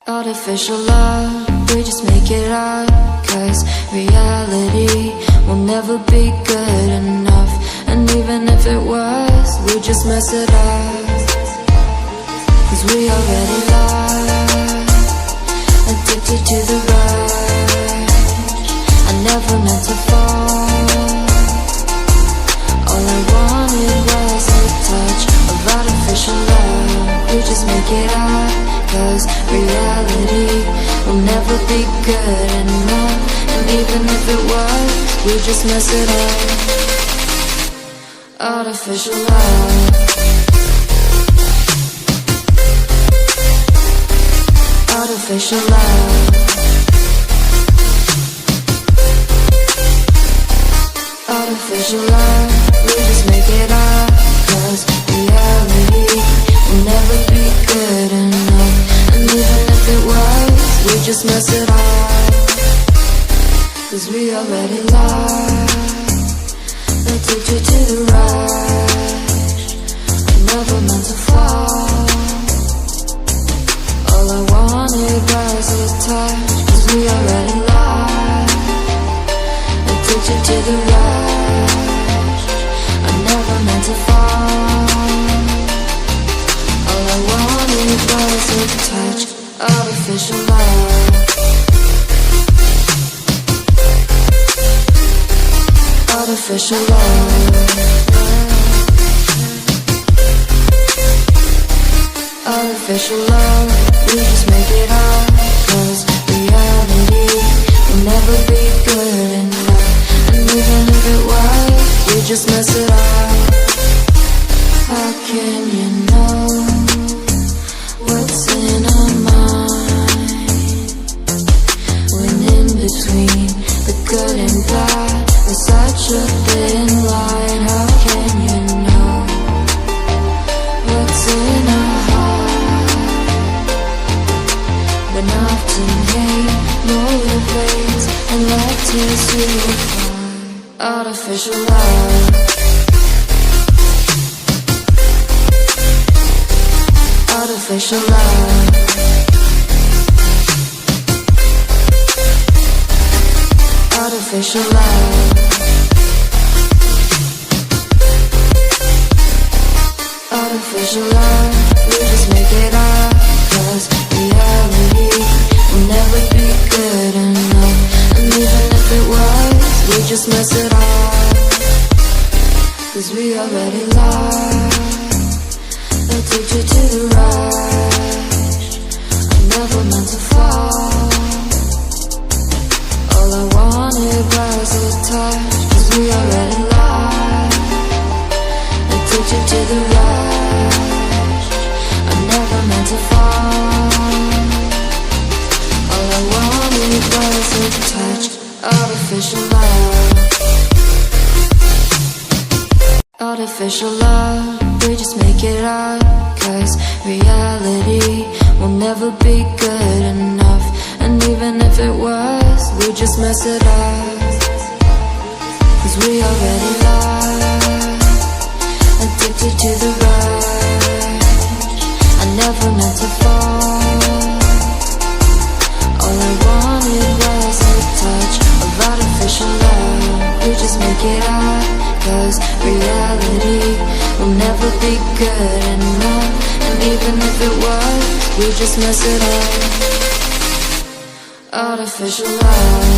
Artificial love, we just make it up, 'cause reality will never be good enough. And even if it was, we just mess it up, 'cause we already lost, addicted to the rush. I never meant to fall. All I wanted was a touch of artificial love. We just make it up, 'cause reality will never be good enough. And even if it was, we just mess it up. Artificial love, artificial love, artificial love. We just make it up, 'cause reality will never be good enough. And even if it was, we just mess it up, 'cause we already lost, addicted to the rush. I never meant to fall. All I wanted was a touch, 'cause we already lost, addicted to the rush. I never meant to fall. All I wanted was a touch, artificial love, artificial love, artificial love. We just make it up, 'cause reality will never be good enough. And even if it was, we just mess it up. How can you know what's in our mind, when in between the good and bad there's such a thin line? How can you know what's in our heart, when often hate motivates and love tears you apart? Artificial love, artificial love, artificial love, artificial love. We just make it up, 'cause reality will never be good enough. And even if it was, we just mess it up, 'cause we already lost, addicted to the rush. I never meant to fall. All I wanted was a touch, 'cause we already lost, addicted to the rush. I never meant to fall. All I wanted was a touch, artificial love, artificial love. We just make it up, 'cause reality will never be good enough. And even if it was, we just mess it up, 'cause we already lost, addicted to the rush. I never meant to fall. All I wanted was a touch of artificial love. We just make it up, 'cause reality will never be good enough. And even if it was, we just mess it up. Artificial love,